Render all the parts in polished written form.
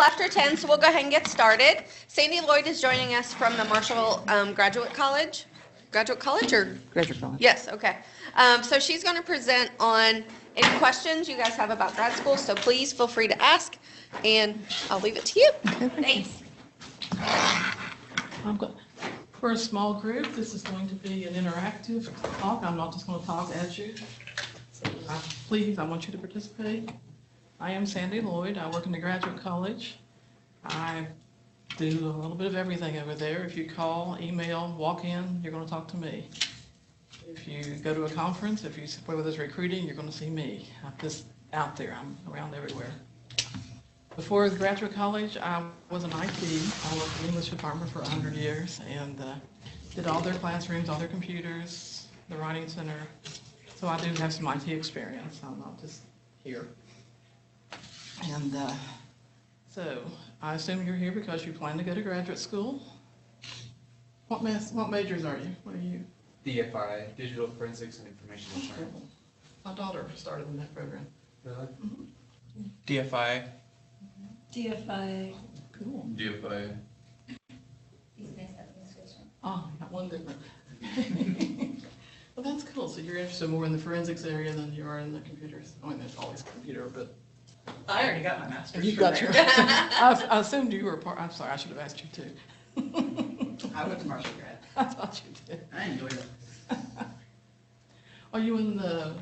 after 10, so we'll go ahead and get started. Sandee Lloyd is joining us from the Marshall Graduate College. Graduate College or? Graduate College. Yes, okay. So she's going to present on any questions you guys have about grad school, so please feel free to ask, and I'll leave it to you. Okay, Thanks. For a small group, this is going to be an interactive talk. I'm not just going to talk at you. So please, I want you to participate. I am Sandee Lloyd. I work in the Graduate College. I do a little bit of everything over there. If you call, email, walk in, you're going to talk to me. If you go to a conference, if you support with us recruiting, you're going to see me. I'm just out there. I'm around everywhere. Before the Graduate College, I was an IT. I worked in the English department for 100 years and did all their classrooms, all their computers, the writing center. So I do have some IT experience. I'm not just here. And so I assume you're here because you plan to go to graduate school. What majors are you? What are you? DFI, Digital Forensics and Information Insurance. My daughter started in that program. Really? Mm-hmm. DFI. DFI. Cool. DFI. Business administration. Oh, got one different. Well, that's cool. So you're interested more in the forensics area than you are in the computers. I mean, there's always computer, but. I already got my master's. You got your. I assumed you were part. I'm sorry, I should have asked you too. I went to Marshall grad. I thought you did. I enjoyed it. Are you in the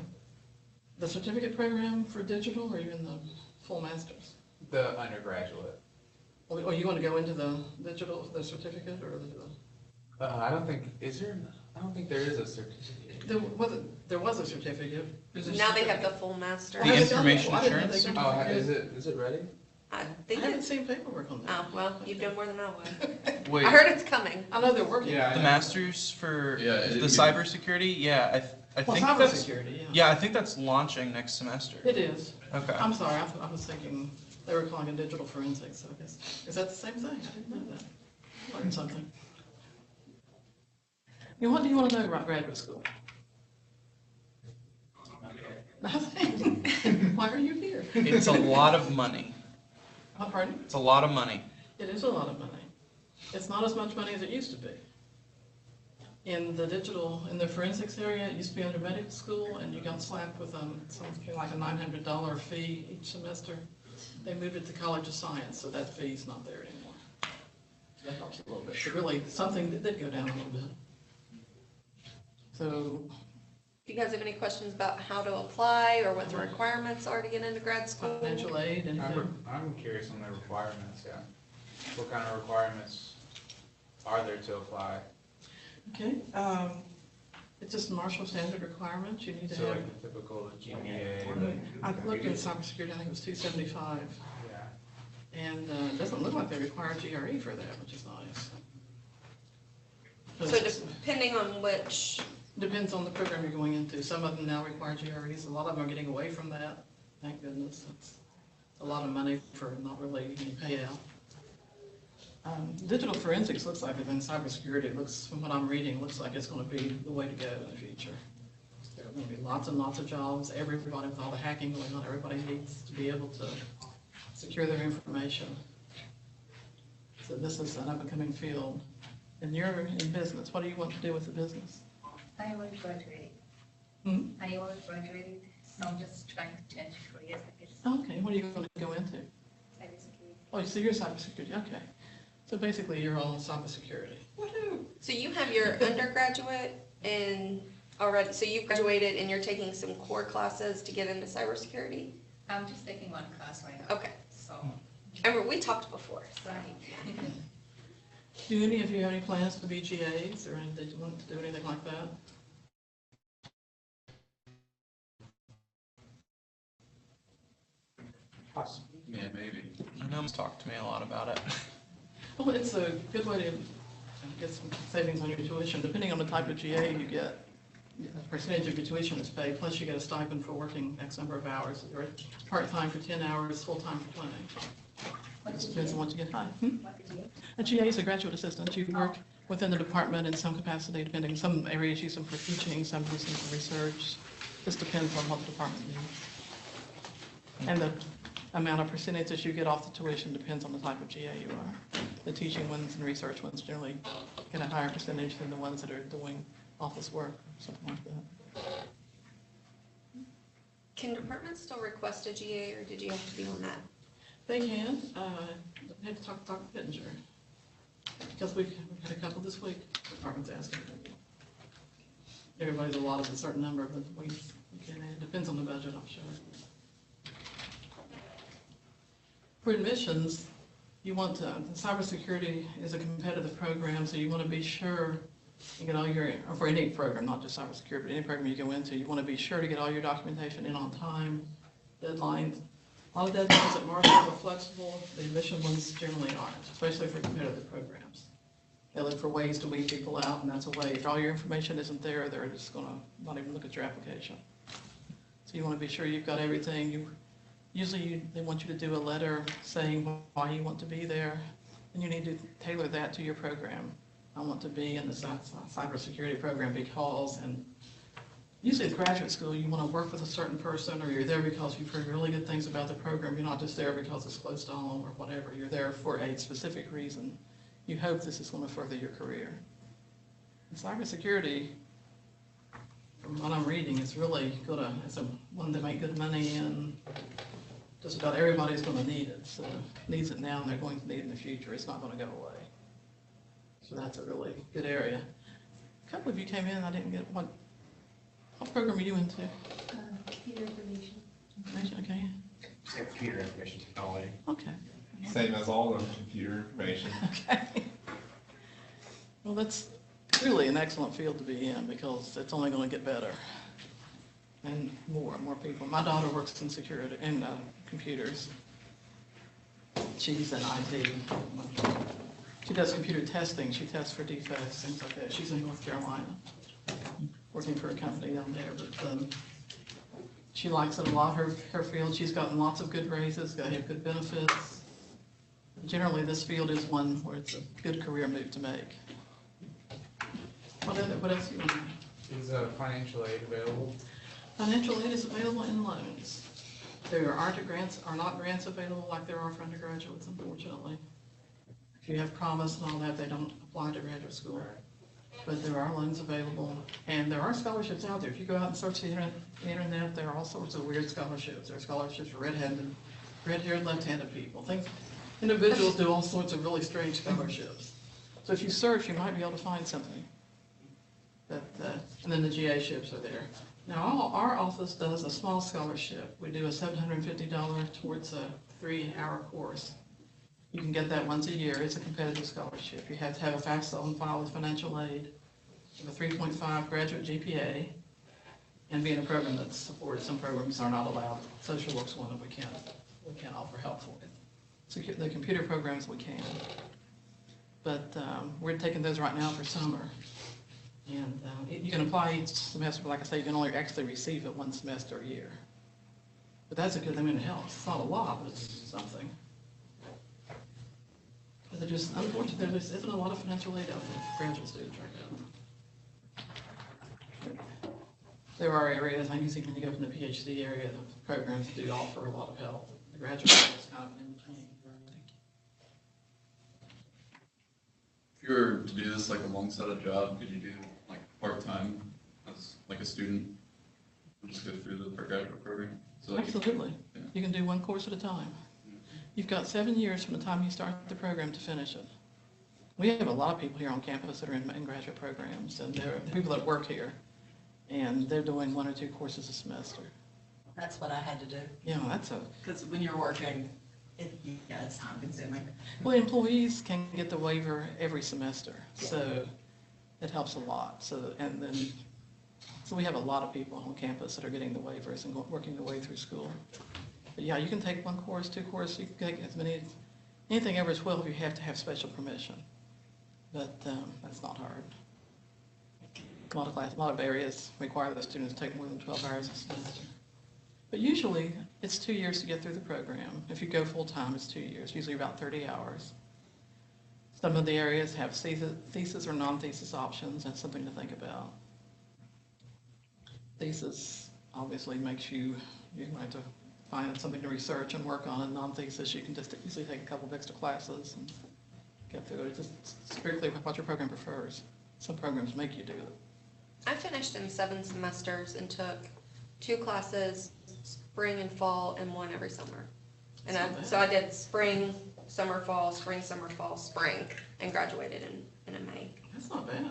certificate program for digital, or are you in the full master's? The undergraduate. Or you want to go into the digital, the certificate, or the? I don't think, is there, I don't think there is a certificate. There was a certificate. Now they have the full master. The information assurance? Oh, is it ready? I I think haven't it's, seen paperwork on that. oh, well, you've done more than I would. Wait, I heard it's coming. I know they're working. Yeah. the masters for Yeah, the cybersecurity? Yeah, I Well, think that's, cybersecurity, yeah. yeah, I think that's launching next semester. It is. Okay. I'm sorry, I was thinking they were calling it digital forensics, so I guess, is that the same thing? I didn't know that. Learned something. What do you want to know about graduate school? Nothing. Why are you here? It's a lot of money. Oh, pardon? It's a lot of money. It is a lot of money. It's not as much money as it used to be. In the forensics area, it used to be under medical school, and you got slapped with something like a $900 fee each semester. They moved it to College of Science, so that fee's not there anymore. That helps a little bit. But really, something that did go down a little bit. So, Do you guys have any questions about how to apply or what the requirements are to get into grad school? financial aid, anything? I'm curious on the requirements, yeah. What kind of requirements are there to apply? Okay, it's just Marshall standard requirements. You need to So have. like the typical GPA. I looked at cybersecurity, I think it was 275. Yeah. And it doesn't look like they require GRE for that, which is nice. So depending on which, Depends on the program you're going into. Some of them now require GREs. A lot of them are getting away from that. Thank goodness. It's a lot of money for not really any payout. Digital forensics looks like it, and cybersecurity, it looks, from what I'm reading, looks like it's going to be the way to go in the future. There are going to be lots and lots of jobs. Everybody, with all the hacking going on, everybody needs to be able to secure their information. So this is an up-and-coming field. And you're in business. What do you want to do with the business? I want to graduate. Hmm? I want to graduate, so I'm just trying to change careers, I guess. Okay, what are you going to go into? Cybersecurity. Oh, so you're cybersecurity, okay. So basically you're all cybersecurity. Woohoo! so you have your undergraduate and already, so you've graduated and you're taking some core classes to get into cybersecurity? I'm just taking one class right now. Okay. So, I remember we talked before. right. Do any of you have any plans to be GAs or did you want to do anything like that? Possibly. Yeah, maybe. I know Mom's talked to me a lot about it. Well, it's a good way to get some savings on your tuition. Depending on the type of GA you get, a percentage of your tuition is paid, plus you get a stipend for working X number of hours. Or part-time for 10 hours, full-time for 20. It depends on what you get. Hi. What did you A GA is a graduate assistant. You work within the department in some capacity, depending. Some areas use them for teaching, some use them for research. Just depends on what the department needs. And the amount of percentages you get off the tuition depends on the type of GA you are. The teaching ones and research ones generally get a higher percentage than the ones that are doing office work, or something like that. Can departments still request a GA, or did you have to be on that? They can, I had to talk to Pittenger, because we've had a couple this week, departments asking. Everybody's allotted a certain number, but we can, it depends on the budget, I'm sure. For admissions, you want to, cybersecurity is a competitive program, so you want to be sure you get all your, or for any program, not just cybersecurity, but any program you go into, you want to be sure to get all your documentation in on time, deadlines. A lot of deadlines at Marshall are flexible, the admission ones generally aren't, especially for competitive programs. They look for ways to weed people out, and that's a way. If all your information isn't there, they're just going to not even look at your application. So you want to be sure you've got everything. They want you to do a letter saying why you want to be there, and you need to tailor that to your program. I want to be in the cybersecurity program because, and usually at graduate school, you want to work with a certain person, or you're there because you've heard really good things about the program. You're not just there because it's close to home or whatever. You're there for a specific reason. You hope this is going to further your career. And cybersecurity, from what I'm reading, is really it's one to make good money in. Just about everybody's going to need it. So needs it now, and they're going to need it in the future. It's not going to go away. So that's a really good area. A couple of you came in, I didn't get what program are you into? Computer information. Information, okay. Computer information technology. Okay. Same as all of computer information. Okay. Well, that's really an excellent field to be in because it's only going to get better. And more people. My daughter works in security, in computers. She's in IT. She does computer testing. She tests for defects, things like that. She's in North Carolina, working for a company down there. But she likes it a lot, her field. She's gotten lots of good raises, got good benefits. Generally, this field is one where it's a good career move to make. What else do you want to know? Is financial aid available? Financial aid is available in loans. There are not grants available like there are for undergraduates, unfortunately. If you have promise and all that, they don't apply to graduate school. But there are loans available, and there are scholarships out there. If you go out and search the internet, there are all sorts of weird scholarships. There are scholarships for red-haired, left-handed people. Individuals do all sorts of really strange scholarships. So if you search, you might be able to find something. And then the GA ships are there. Now, our office does a small scholarship. We do a $750 towards a 3-hour course. You can get that once a year. It's a competitive scholarship. You have to have a FAFSA on file with financial aid, have a 3.5 graduate GPA, and be in a program that's supported. Some programs are not allowed. Social work's one that we can't offer help for it. So the computer programs we can. But we're taking those right now for summer. And you can apply each semester, but like I say, you can only actually receive it one semester a year. But that's a good thing, it helps. It's not a lot, but it's something. But unfortunately, there isn't a lot of financial aid out there for graduate students right now. There are areas, I'm using when you go from the PhD area, the programs do offer a lot of help. The graduate school is kind of in between. If you were to do this like alongside a job, could you do like part-time as like a student? Just go through the graduate program? So, like, Absolutely. Yeah. You can do one course at a time. You've got 7 years from the time you start the program to finish it. We have a lot of people here on campus that are in graduate programs, and they're people that work here, and they're doing 1 or 2 courses a semester. That's what I had to do, Yeah, that's because when you're working, it's time consuming. well, employees can get the waiver every semester, so it helps a lot. So we have a lot of people on campus that are getting the waivers and working their way through school. But yeah, you can take 1 course, 2 courses, you can take anything over 12, you have to have special permission. But that's not hard. A lot of areas require the students to take more than 12 hours a semester. But usually, it's 2 years to get through the program. If you go full-time, it's 2 years, usually about 30 hours. Some of the areas have thesis or non-thesis options. That's something to think about. Thesis obviously makes you have to find something to research and work on, and non-thesis, you can just easily take a couple of extra classes and get through it. It's just strictly what your program prefers. Some programs make you do it. I finished in 7 semesters and took 2 classes, spring and fall, and 1 every summer. And That's not so I did spring, summer, fall, spring, and graduated in May. That's not bad.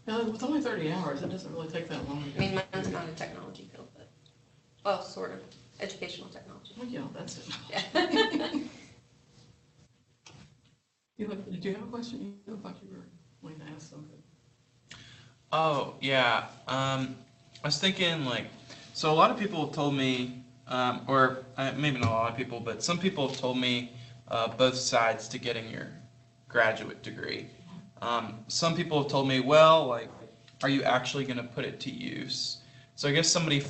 Now, with only 30 hours, it doesn't really take that long. I mean, mine's not a technology field, but, well, sort of, educational technology. Well, yeah, that's it. Yeah. Did you have a question? You look like you were wanting to ask something. Oh, yeah. I was thinking, like, so a lot of people have told me, maybe not a lot of people, but some people have told me both sides to getting your graduate degree. Some people have told me, well, like, are you actually going to put it to use? So I guess somebody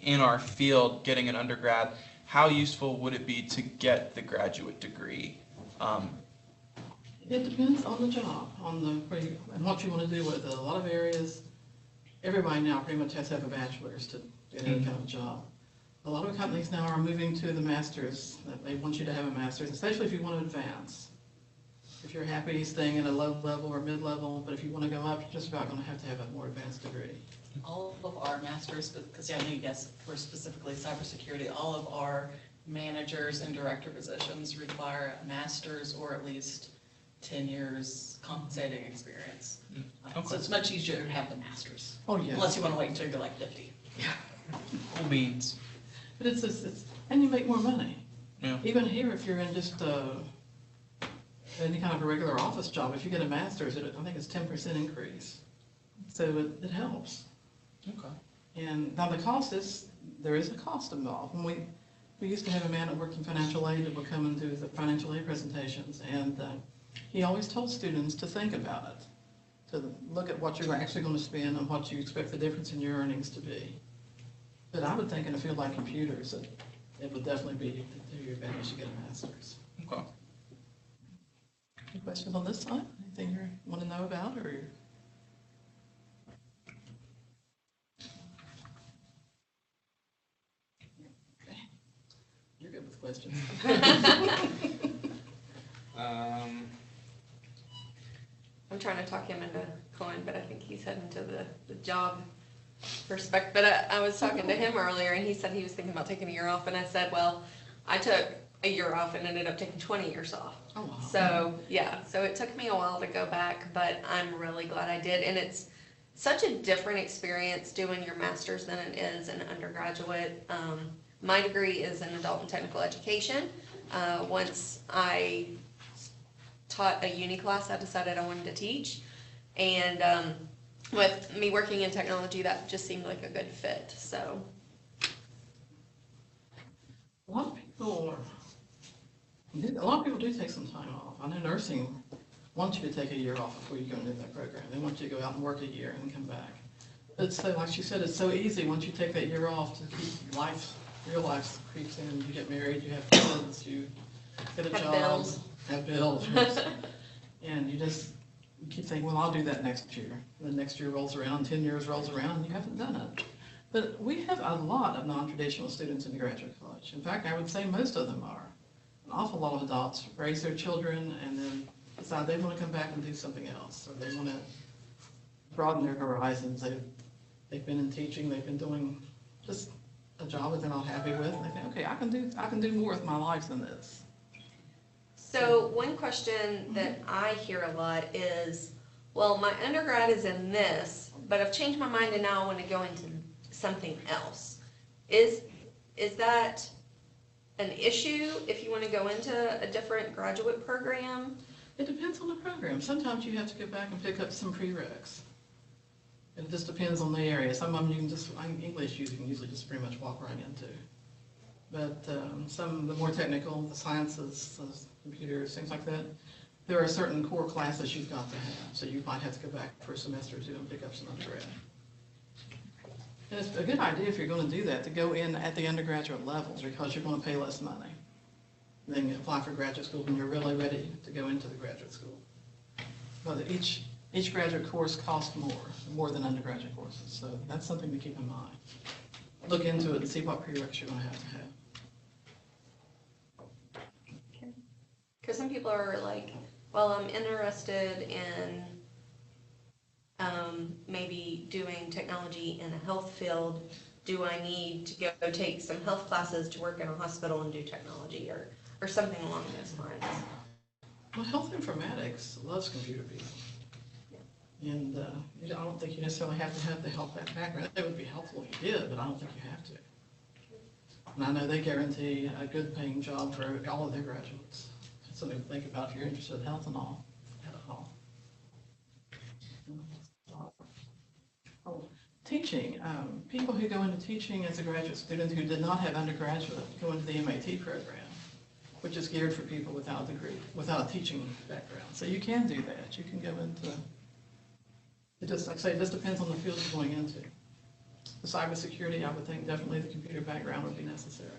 in our field getting an undergrad, how useful would it be to get the graduate degree? It depends on the job, and what you want to do with it. A lot of areas, everybody now pretty much has to have a bachelor's to get any kind of job. A lot of companies now are moving to the master's. They want you to have a master's, especially if you want to advance. If you're happy staying at a low level or mid-level, but if you want to go up, you're just about going to have a more advanced degree. All of our masters, because I know you guys for specifically cybersecurity, all of our managers and director positions require a master's or at least 10 years compensating experience. Okay. So it's much easier to have the masters. Oh, yeah. Unless you want to wait until you're like 50. Cool beans. But and you make more money. Yeah. Even here, if you're in just any kind of a regular office job, if you get a master's, I think it's 10% increase. So it helps. Okay. And now there is a cost involved. When we used to have a man that worked in financial aid that would come and do the financial aid presentations, and he always told students to think about it, to look at what you're actually going to spend and what you expect the difference in your earnings to be. But I would think in a field like computers, it would definitely be to your advantage to get a master's. Okay. Any questions on this side? Anything you want to know about, or? Okay. You're good with questions. I'm trying to talk him into going, but I think he's heading to the job perspective. But I was talking to him earlier, and he said he was thinking about taking a year off, and I said, well, I took a year off and ended up taking 20 years off. Oh, wow. So, yeah, so it took me a while to go back, but I'm really glad I did. And it's such a different experience doing your master's than it is an undergraduate. My degree is in adult and technical education. Once I taught a uni class, I decided I wanted to teach. And with me working in technology, that just seemed like a good fit, so. A lot of people do take some time off. I know nursing wants you to take a year off before you go into that program. They want you to go out and work a year and come back. But so, like she said, it's so easy once you take that year off to keep real life creeps in. You get married, you have kids, you get a Have job, bills. have bills, and you keep thinking, well, I'll do that next year. And then next year rolls around, 10 years rolls around, and you haven't done it. But we have a lot of non-traditional students in the graduate college. In fact, I would say most of them are. An awful lot of adults raise their children and then decide they want to come back and do something else, or they want to broaden their horizons. They've been in teaching, they've been doing just a job that they're not happy with, and they think, okay, I can do more with my life than this. So one question that I hear a lot is, well, my undergrad is in this, but I've changed my mind and now I want to go into something else. Is that an issue if you want to go into a different graduate program? It depends on the program. Sometimes you have to go back and pick up some prereqs. It just depends on the area. Some of them English you can usually just pretty much walk right into. But some of the more technical, the sciences, computers, things like that, there are certain core classes you've got to have. So you might have to go back for a semester or two and pick up some undergrad. And it's a good idea if you're going to do that to go in at the undergraduate level because you're going to pay less money. Then you apply for graduate school when you're really ready to go into the graduate school. But each graduate course costs more than undergraduate courses, so that's something to keep in mind. look into it and see what prereqs you're gonna have to have. Because some people are like, well, I'm interested in maybe doing technology in a health field. Do I need to go take some health classes to work in a hospital and do technology or something along those lines? Well, health informatics loves computer people. And I don't think you necessarily have to have the health background. It would be helpful if you did, but I don't think you have to. And I know they guarantee a good paying job for all of their graduates. Something to think about if you're interested in health and all. Oh, teaching. People who go into teaching as a graduate student who did not have undergraduate go into the MAT program, which is geared for people without a degree, without a teaching background. So you can do that. You can go into, it just, like I say, it just depends on the field you're going into. The cybersecurity, I would think definitely the computer background would be necessary.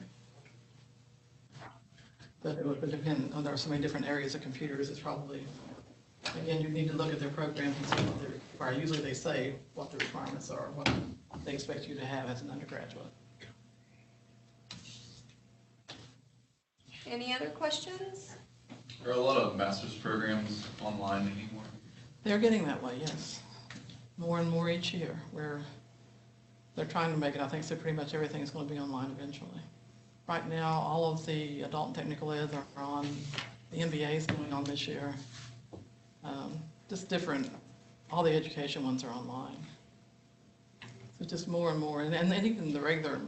But it would depend on, there are so many different areas of computers, it's probably, again, you need to look at their programs and see what they require. Usually they say what the requirements are, what they expect you to have as an undergraduate. Any other questions? Are a lot of master's programs online anymore? They're getting that way, yes. More and more each year, where they're trying to make it, I think so pretty much everything is going to be online eventually. Right now, all of the adult and technical eds are on, the MBA is going on this year. Just different, all the education ones are online. So just more and more, and even the regular,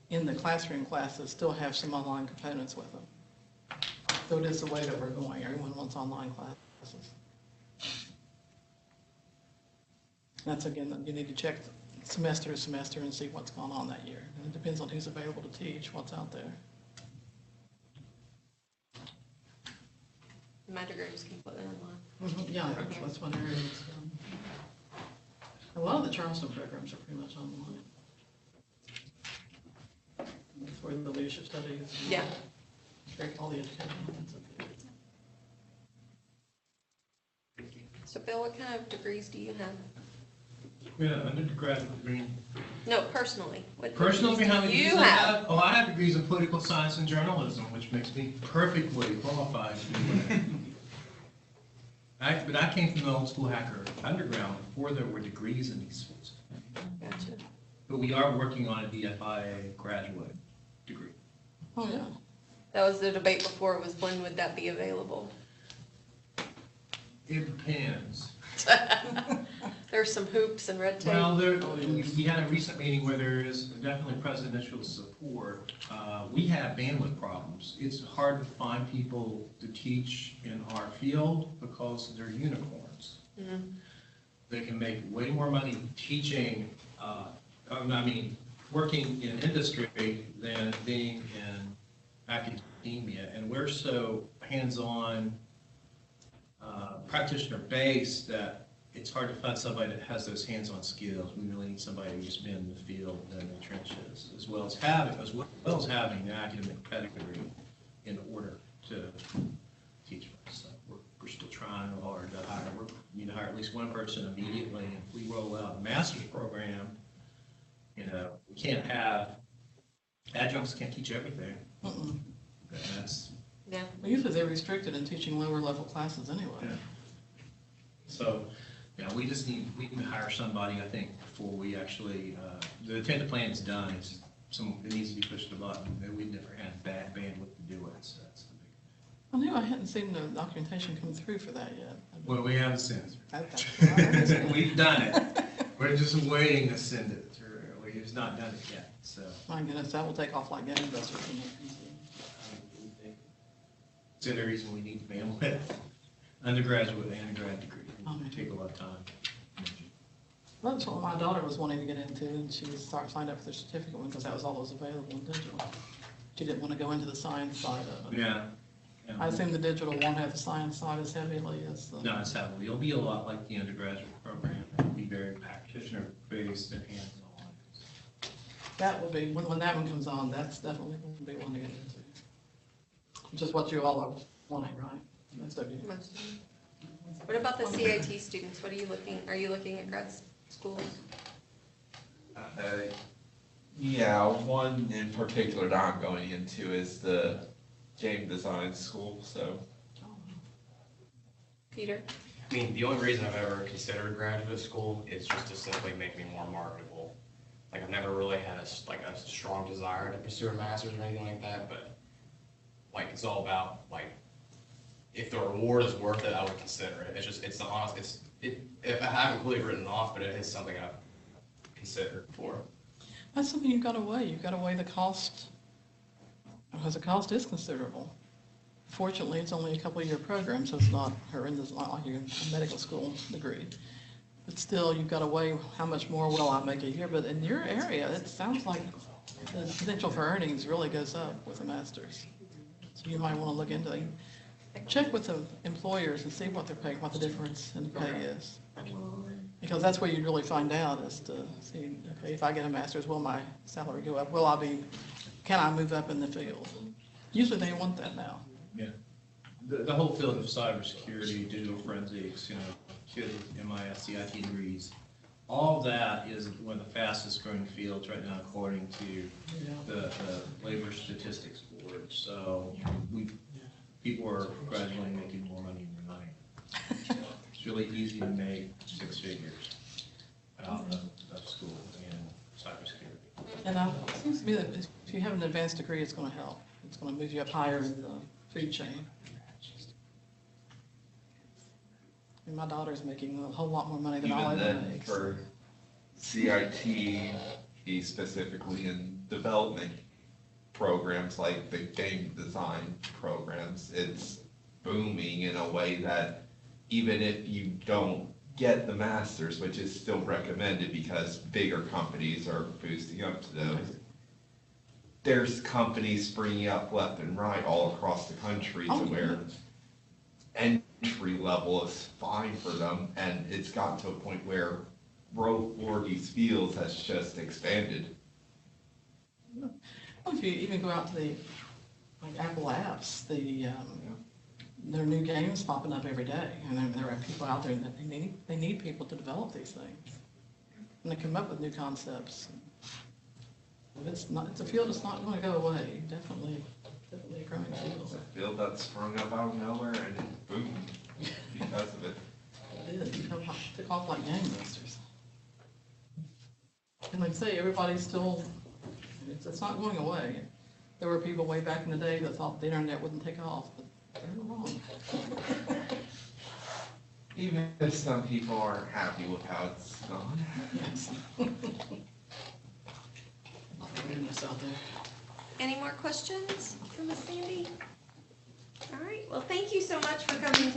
in the classroom classes still have some online components with them. So it is the way that we're going, everyone wants online classes. That's again, you need to check semester to semester and see what's going on that year. And it depends on who's available to teach, what's out there. My degree is completely online. Yeah, that's one area that's, a lot of the Charleston programs are pretty much online. That's where the leadership studies. Yeah. All the education. So Bill, what kind of degrees do you have? Yeah, undergraduate degree. No, personally. What Personal degrees behind do the you degrees I have? have, oh, I have degrees in political science and journalism, which makes me perfectly qualified to do that. But I came from the old school hacker underground before there were degrees in these fields. Gotcha. But we are working on a DFIA graduate degree. Oh, yeah. That was the debate before, was when would that be available? It depends. There's some hoops and red tape. Well, we had a recent meeting where there is definitely presidential support. We have bandwidth problems. It's hard to find people to teach in our field because they're unicorns. Mm-hmm. They can make way more money teaching, working in industry than being in academia. And we're so hands-on, practitioner-based that it's hard to find somebody that has those hands-on skills. We really need somebody who's been in the field and in the trenches, as well as having the academic pedigree in order to teach us. So we're still trying hard to hire. We need to hire at least one person immediately. And if we roll out a master's program, we can't have adjuncts can't teach everything. Mm-mm. That's Yeah. Well, usually they're restricted in teaching lower level classes anyway. yeah. So, we just need to hire somebody, I think, before we actually, the attendant plan is done, it needs to be pushed a button, and we've never had bad bandwidth to do it, so that's the big. I knew I hadn't seen the documentation come through for that yet. Well, we haven't sent Okay. it. We've done it, we're just waiting to send it through, we've not done it yet, so. My goodness, that will take off like gangbusters. It's the other reason we need bandwidth, undergraduate and grad degree, it take a lot of time. That's what my daughter was wanting to get into, and she signed up for the certificate one because that was all that was available in digital. She didn't want to go into the science side of it. Yeah. I assume the digital won't have the science side as heavily as the. No, it's heavily, it'll be a lot like the undergraduate program, it'll be very practitioner-based and hands-on. That will be, when that one comes on, that's definitely going to be one to get into. Which is what you all are wanting, right? Most of you. Most of them. What about the CIT students? Are you looking at grad schools? Yeah, one in particular that I'm going into is the game design school, so. Peter? I mean, the only reason I've ever considered graduate school is just to simply make me more marketable. Like, I've never really had a strong desire to pursue a master's or anything like that, but like, it's all about, like, if the reward is worth it, I would consider it. It's the honest, if I haven't completely written it off, but it is something I've considered before. That's something you've got to weigh. You've got to weigh the cost, because the cost is considerable. Fortunately, it's only a couple-year program, so it's not horrendous, not like your medical school degree. But still, you've got to weigh how much more will I make a year. But in your area, it sounds like the potential for earnings really goes up with a master's. So you might want to look into it. Check with the employers and see what they're paying, what the difference in the pay is. Because that's where you'd really find out, is to see, okay, if I get a master's, will my salary go up? Can I move up in the field? Usually they want that now. Yeah. The whole field of cybersecurity, digital forensics, kids with MIS, CIT degrees, all of that is one of the fastest growing fields right now according to the Labor Statistics Board. So people are gradually making more money and more money. It's really easy to make 6 figures out of school in cybersecurity. And it seems to me that if you have an advanced degree, it's going to help. It's going to move you up higher in the food chain. And my daughter's making a whole lot more money than I'll Even ever then, make. for CIT, specifically in development programs like the game design programs, it's booming in a way that even if you don't get the master's, which is still recommended because bigger companies are boosting up to those, there's companies springing up left and right all across the country to where entry level is fine for them, and it's gotten to a point where growth for these fields has just expanded. Well, if you even go out to the Apple apps, there are new games popping up every day, and there are people out there that they need people to develop these things, and they come up with new concepts. It's a field that's not going to go away. Definitely a growing field. It's a field that sprung up out of nowhere and it boomed because of it. It is. It took off like gangbusters. And like I say, everybody's still, it's not going away. There were people way back in the day that thought the internet wouldn't take off, but they're wrong. Even if some people aren't happy with how it's gone. Yes. Out there. Any more questions for Miss Sandee? All right, well, thank you so much for coming